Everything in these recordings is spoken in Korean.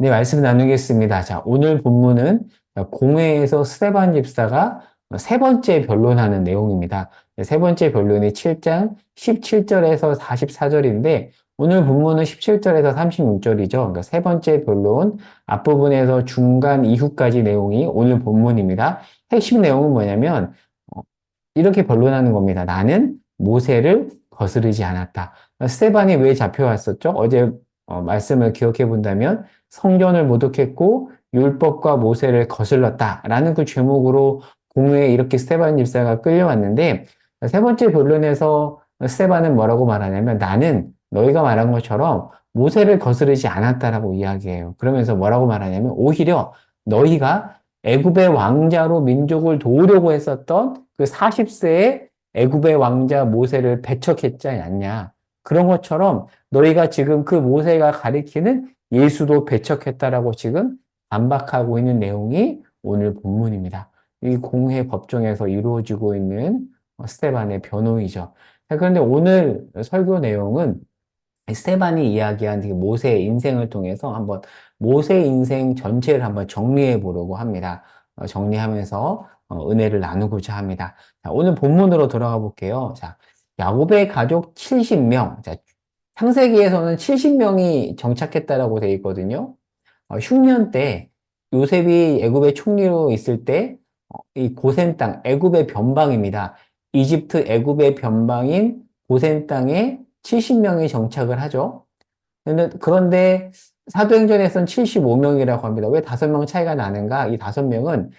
네, 말씀 나누겠습니다. 자, 오늘 본문은 공회에서 스데반 집사가 세 번째 변론하는 내용입니다. 세 번째 변론이 7장 17절에서 44절인데 오늘 본문은 17절에서 36절이죠. 그러니까 세 번째 변론 앞부분에서 중간 이후까지 내용이 오늘 본문입니다. 핵심 내용은 뭐냐면 이렇게 변론하는 겁니다. 나는 모세를 거스르지 않았다. 스데반이 왜 잡혀왔었죠? 어제 말씀을 기억해 본다면 성전을 모독했고 율법과 모세를 거슬렀다라는 그 제목으로 공회에 이렇게 스데반 집사가 끌려왔는데 세 번째 변론에서 스데반은 뭐라고 말하냐면 나는 너희가 말한 것처럼 모세를 거스르지 않았다라고 이야기해요. 그러면서 뭐라고 말하냐면 오히려 너희가 애굽의 왕자로 민족을 도우려고 했었던 그 40세의 애굽의 왕자 모세를 배척했지 않냐. 그런 것처럼 너희가 지금 그 모세가 가리키는 예수도 배척했다라고 지금 반박하고 있는 내용이 오늘 본문입니다. 이 공회 법정에서 이루어지고 있는 스테반의 변호이죠. 그런데 오늘 설교 내용은 스테반이 이야기한 모세의 인생을 통해서 한번 모세 인생 전체를 한번 정리해 보려고 합니다. 정리하면서 은혜를 나누고자 합니다. 자, 오늘 본문으로 돌아가 볼게요. 자, 야곱의 가족 70명. 자, 창세기에서는 70명이 정착했다라고 되어 있거든요. 흉년 때 요셉이 애굽의 총리로 있을 때 이 고센 땅, 애굽의 변방입니다. 이집트 애굽의 변방인 고센 땅에 70명이 정착을 하죠. 그런데 사도행전에서는 75명이라고 합니다. 왜 5명 차이가 나는가? 이 5명은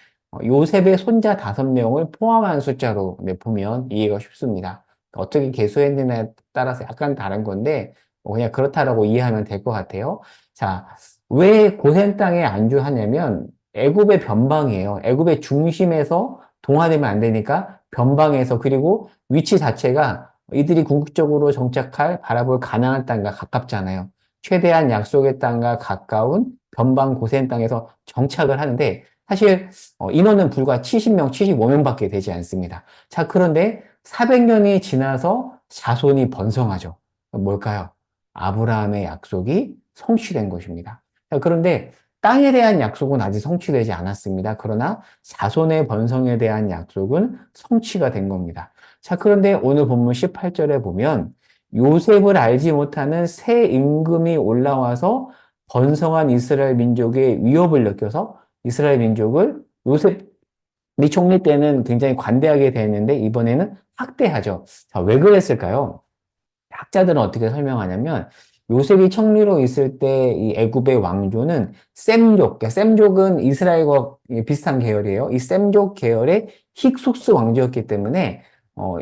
요셉의 손자 5명을 포함한 숫자로 보면 이해가 쉽습니다. 어떻게 계수했느냐에 따라서 약간 다른 건데 그냥 그렇다라고 이해하면 될 것 같아요. 자, 왜 고센 땅에 안주하냐면 애굽의 변방이에요. 애굽의 중심에서 동화되면 안 되니까 변방에서 그리고 위치 자체가 이들이 궁극적으로 정착할 바라볼 가나안 땅과 가깝잖아요. 최대한 약속의 땅과 가까운 변방 고센 땅에서 정착을 하는데 사실 인원은 불과 70명, 75명밖에 되지 않습니다. 자, 그런데 400년이 지나서 자손이 번성하죠. 뭘까요? 아브라함의 약속이 성취된 것입니다. 자, 그런데 땅에 대한 약속은 아직 성취되지 않았습니다. 그러나 자손의 번성에 대한 약속은 성취가 된 겁니다. 자, 그런데 오늘 본문 18절에 보면 요셉을 알지 못하는 새 임금이 올라와서 번성한 이스라엘 민족의 위협을 느껴서 이스라엘 민족을 요셉이 총리 때는 굉장히 관대하게 대했는데 이번에는 학대하죠. 자, 왜 그랬을까요? 학자들은 어떻게 설명하냐면 요셉이 총리로 있을 때 이 애굽의 왕조는 셈족, 그러니까 셈족은 이스라엘과 비슷한 계열이에요. 이 셈족 계열의 힉소스 왕조였기 때문에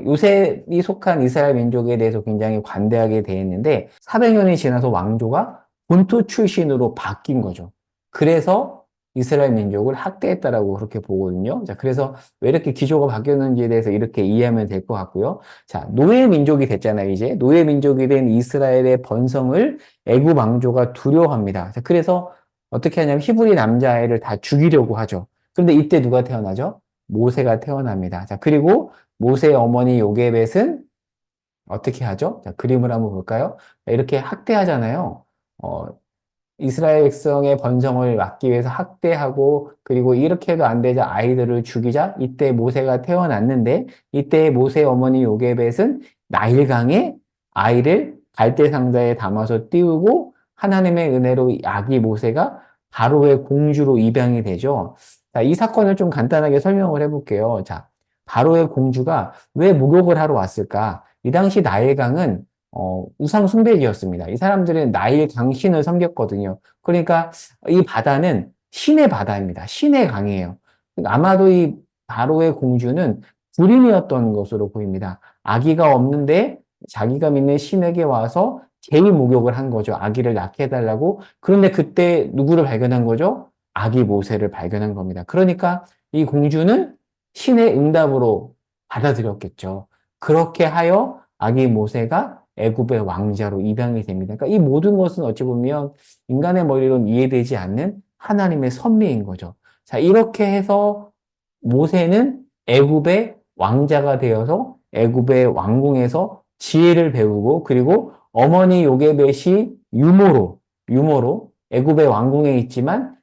요셉이 속한 이스라엘 민족에 대해서 굉장히 관대하게 대했는데 400년이 지나서 왕조가 본토 출신으로 바뀐 거죠. 그래서 이스라엘 민족을 학대했다라고 그렇게 보거든요. 자, 그래서 왜 이렇게 기조가 바뀌었는지에 대해서 이렇게 이해하면 될 것 같고요. 자, 노예 민족이 됐잖아요, 이제. 노예 민족이 된 이스라엘의 번성을 애굽 왕조가 두려워합니다. 자, 그래서 어떻게 하냐면 히브리 남자아이를 다 죽이려고 하죠. 그런데 이때 누가 태어나죠? 모세가 태어납니다. 자, 그리고 모세의 어머니 요게벳은 어떻게 하죠? 자, 그림을 한번 볼까요? 이렇게 학대하잖아요. 어, 이스라엘 백성의 번성을 막기 위해서 학대하고 그리고 이렇게 해도 안 되자 아이들을 죽이자 이때 모세가 태어났는데 이때 모세의 어머니 요게벳은 나일강에 아이를 갈대 상자에 담아서 띄우고 하나님의 은혜로 아기 모세가 바로의 공주로 입양이 되죠. 자, 이 사건을 좀 간단하게 설명을 해볼게요. 자, 바로의 공주가 왜 목욕을 하러 왔을까? 이 당시 나일강은 우상 숭배지였습니다. 이 사람들은 나일 강신을 섬겼거든요. 그러니까 이 바다는 신의 바다입니다. 신의 강이에요. 아마도 이 바로의 공주는 불인이었던 것으로 보입니다. 아기가 없는데 자기가 믿는 신에게 와서 제일 목욕을 한 거죠. 아기를 낳게 해달라고. 그런데 그때 누구를 발견한 거죠? 아기 모세를 발견한 겁니다. 그러니까 이 공주는 신의 응답으로 받아들였겠죠. 그렇게 하여 아기 모세가 애굽의 왕자로 입양이 됩니다. 그러니까 이 모든 것은 어찌 보면 인간의 머리로는 이해되지 않는 하나님의 섭리인 거죠. 자, 이렇게 해서 모세는 애굽의 왕자가 되어서 애굽의 왕궁에서 지혜를 배우고 그리고 어머니 요게벳이 유모로 애굽의 왕궁에 있지만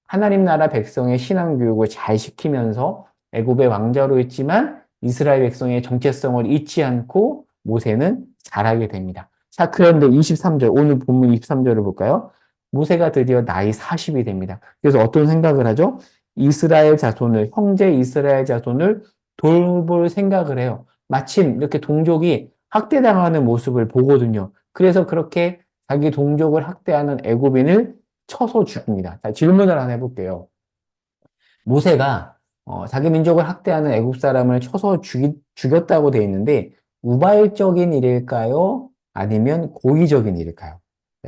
하나님 나라 백성의 신앙 교육을 잘 시키면서 애굽의 왕자로 있지만 이스라엘 백성의 정체성을 잊지 않고 모세는 자라게 됩니다. 자, 그런데 23절, 오늘 본문 23절을 볼까요? 모세가 드디어 나이 40이 됩니다. 그래서 어떤 생각을 하죠? 이스라엘 자손을, 형제 이스라엘 자손을 돌볼 생각을 해요. 마침 이렇게 동족이 학대당하는 모습을 보거든요. 그래서 그렇게 자기 동족을 학대하는 애굽인을 쳐서 죽입니다. 자, 질문을 하나 해볼게요. 모세가 자기 민족을 학대하는 애굽 사람을 쳐서 죽였다고 돼 있는데 우발적인 일일까요? 아니면 고의적인 일일까요?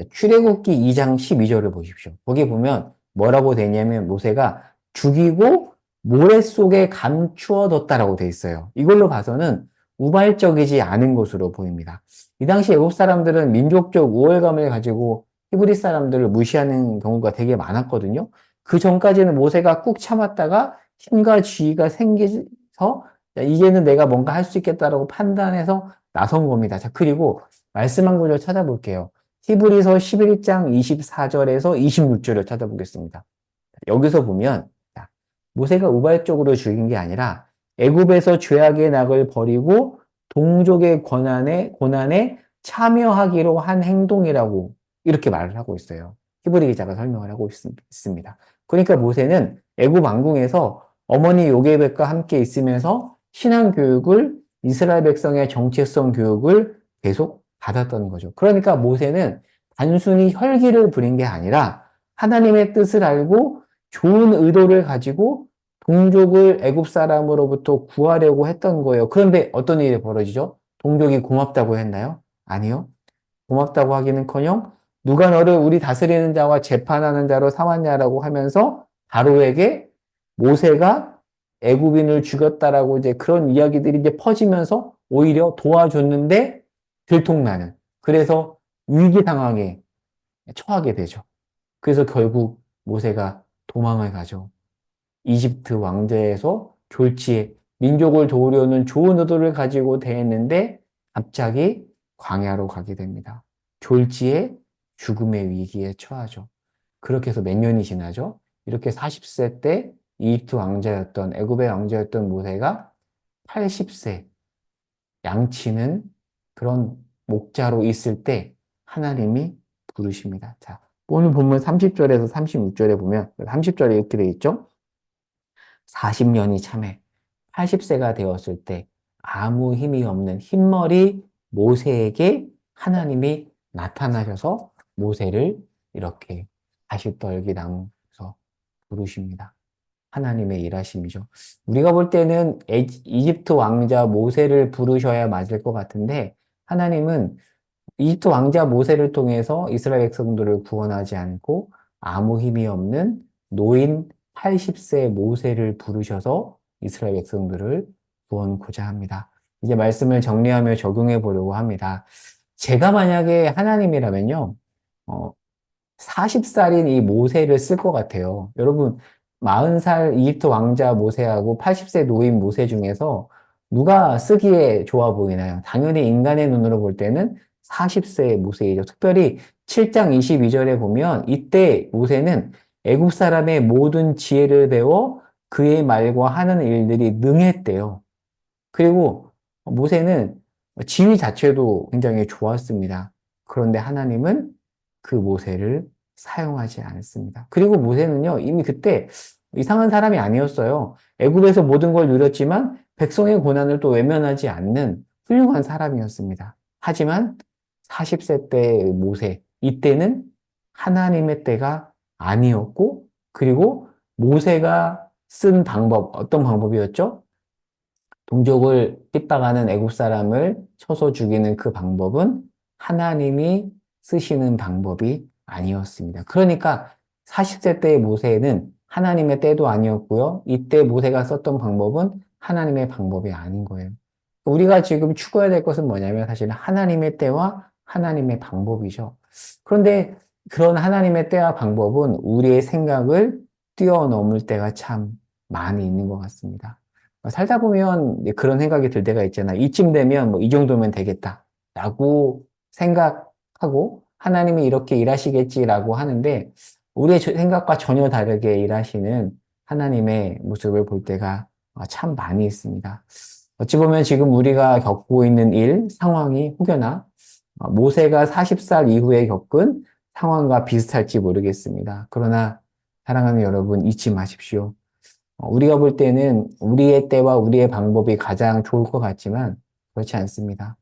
출애굽기 2장 12절을 보십시오. 거기 보면 뭐라고 돼 있냐면 모세가 죽이고 모래 속에 감추어뒀다라고 돼 있어요. 이걸로 봐서는 우발적이지 않은 것으로 보입니다. 이 당시 애굽 사람들은 민족적 우월감을 가지고 히브리 사람들을 무시하는 경우가 되게 많았거든요. 그 전까지는 모세가 꾹 참았다가 힘과 지위가 생겨서 이제는 내가 뭔가 할 수 있겠다라고 판단해서 나선 겁니다. 자, 그리고 말씀 한 구절 찾아볼게요. 히브리서 11장 24절에서 26절을 찾아보겠습니다. 여기서 보면 모세가 우발적으로 죽인 게 아니라 애굽에서 죄악의 낙을 버리고 동족의 고난에 참여하기로 한 행동이라고 이렇게 말을 하고 있어요. 히브리 기자가 설명을 하고 있습니다. 그러니까 모세는 애굽 왕궁에서 어머니 요게벳과 함께 있으면서 신앙 교육을 이스라엘 백성의 정체성 교육을 계속 받았던 거죠. 그러니까 모세는 단순히 혈기를 부린 게 아니라 하나님의 뜻을 알고 좋은 의도를 가지고 동족을 애굽 사람으로부터 구하려고 했던 거예요. 그런데 어떤 일이 벌어지죠? 동족이 고맙다고 했나요? 아니요. 고맙다고 하기는커녕 누가 너를 우리 다스리는 자와 재판하는 자로 삼았냐라고 하면서 바로에게 모세가 애굽인을 죽였다라고 이제 그런 이야기들이 이제 퍼지면서 오히려 도와줬는데 들통나는. 그래서 위기 상황에 처하게 되죠. 그래서 결국 모세가 도망을 가죠. 이집트 왕제에서 졸지에 민족을 도우려는 좋은 의도를 가지고 대했는데 갑자기 광야로 가게 됩니다. 졸지에 죽음의 위기에 처하죠. 그렇게 해서 몇 년이 지나죠? 이렇게 40세 때 이집트 왕자였던 애굽의 왕자였던 모세가 80세 양치는 그런 목자로 있을 때 하나님이 부르십니다. 자, 오늘 본문 30절에서 36절에 보면 30절에 이렇게 되어 있죠? 40년이 참해 80세가 되었을 때 아무 힘이 없는 흰머리 모세에게 하나님이 나타나셔서 모세를 이렇게 가시떨기 나무에서 부르십니다. 하나님의 일하심이죠. 우리가 볼 때는 이집트 왕자 모세를 부르셔야 맞을 것 같은데 하나님은 이집트 왕자 모세를 통해서 이스라엘 백성들을 구원하지 않고 아무 힘이 없는 노인 80세 모세를 부르셔서 이스라엘 백성들을 구원코자 합니다. 이제 말씀을 정리하며 적용해 보려고 합니다. 제가 만약에 하나님이라면요, 40살인 이 모세를 쓸 것 같아요. 여러분, 40살 이집트 왕자 모세하고 80세 노인 모세 중에서 누가 쓰기에 좋아 보이나요? 당연히 인간의 눈으로 볼 때는 40세 모세이죠. 특별히 7장 22절에 보면 이때 모세는 애굽 사람의 모든 지혜를 배워 그의 말과 하는 일들이 능했대요. 그리고 모세는 지위 자체도 굉장히 좋았습니다. 그런데 하나님은 그 모세를 사용하지 않습니다. 그리고 모세는요, 이미 그때 이상한 사람이 아니었어요. 애굽에서 모든 걸 누렸지만 백성의 고난을 또 외면하지 않는 훌륭한 사람이었습니다. 하지만 40세 때의 모세, 이때는 하나님의 때가 아니었고, 그리고 모세가 쓴 방법, 어떤 방법이었죠? 동족을 핍박하는 애굽 사람을 쳐서 죽이는 그 방법은 하나님이 쓰시는 방법이 아니었습니다. 그러니까 40세 때의 모세는 하나님의 때도 아니었고요. 이때 모세가 썼던 방법은 하나님의 방법이 아닌 거예요. 우리가 지금 추구해야 될 것은 뭐냐면 사실 하나님의 때와 하나님의 방법이죠. 그런데 그런 하나님의 때와 방법은 우리의 생각을 뛰어넘을 때가 참 많이 있는 것 같습니다. 살다 보면 그런 생각이 들 때가 있잖아. 이쯤 되면 뭐 이 정도면 되겠다. 라고 생각하고 하나님이 이렇게 일하시겠지라고 하는데 우리의 생각과 전혀 다르게 일하시는 하나님의 모습을 볼 때가 참 많이 있습니다. 어찌 보면 지금 우리가 겪고 있는 일, 상황이 혹여나 모세가 40살 이후에 겪은 상황과 비슷할지 모르겠습니다. 그러나 사랑하는 여러분 잊지 마십시오. 우리가 볼 때는 우리의 때와 우리의 방법이 가장 좋을 것 같지만 그렇지 않습니다.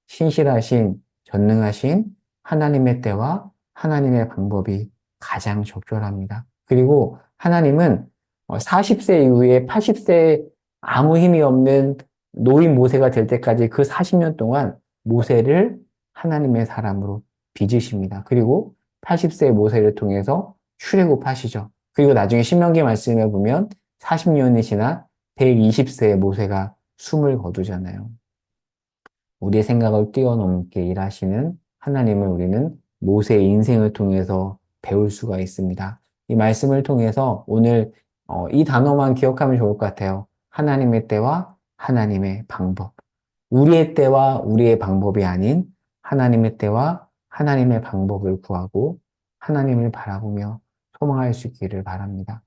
신실하신, 전능하신 하나님의 때와 하나님의 방법이 가장 적절합니다. 그리고 하나님은 40세 이후에 80세 아무 힘이 없는 노인 모세가 될 때까지 그 40년 동안 모세를 하나님의 사람으로 빚으십니다. 그리고 80세 모세를 통해서 출애굽하시죠. 그리고 나중에 신명기 말씀에 보면 40년이 지나 120세의 모세가 숨을 거두잖아요. 우리의 생각을 뛰어넘게 일하시는 하나님을 우리는 모세의 인생을 통해서 배울 수가 있습니다. 이 말씀을 통해서 오늘 이 단어만 기억하면 좋을 것 같아요. 하나님의 때와 하나님의 방법. 우리의 때와 우리의 방법이 아닌 하나님의 때와 하나님의 방법을 구하고 하나님을 바라보며 소망할 수 있기를 바랍니다.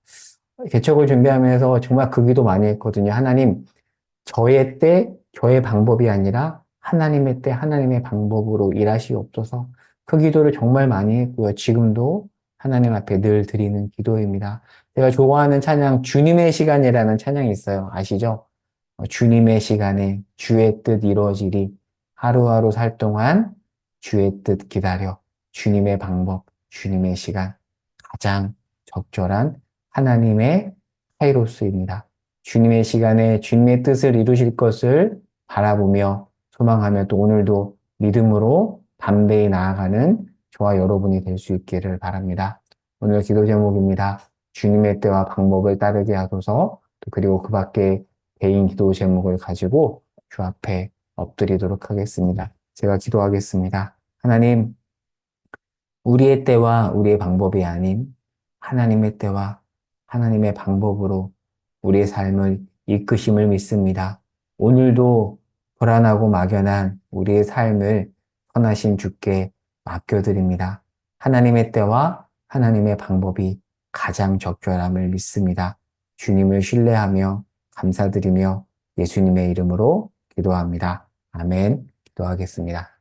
개척을 준비하면서 정말 그 기도 많이 했거든요. 하나님, 저의 때, 저의 방법이 아니라 하나님의 때, 하나님의 방법으로 일하시옵소서. 그 기도를 정말 많이 했고요. 지금도 하나님 앞에 늘 드리는 기도입니다. 제가 좋아하는 찬양, 주님의 시간이라는 찬양이 있어요. 아시죠? 주님의 시간에 주의 뜻 이루어지리. 하루하루 살 동안 주의 뜻 기다려. 주님의 방법, 주님의 시간. 가장 적절한 하나님의 카이로스입니다. 주님의 시간에 주님의 뜻을 이루실 것을 바라보며 소망하며 또 오늘도 믿음으로 담대히 나아가는 저와 여러분이 될 수 있기를 바랍니다. 오늘 기도 제목입니다. 주님의 때와 방법을 따르게 하소서. 그리고 그 밖에 개인 기도 제목을 가지고 주 앞에 엎드리도록 하겠습니다. 제가 기도하겠습니다. 하나님, 우리의 때와 우리의 방법이 아닌 하나님의 때와 하나님의 방법으로 우리의 삶을 이끄심을 믿습니다. 오늘도 불안하고 막연한 우리의 삶을 선하신 주께 맡겨드립니다. 하나님의 때와 하나님의 방법이 가장 적절함을 믿습니다. 주님을 신뢰하며 감사드리며 예수님의 이름으로 기도합니다. 아멘. 기도하겠습니다.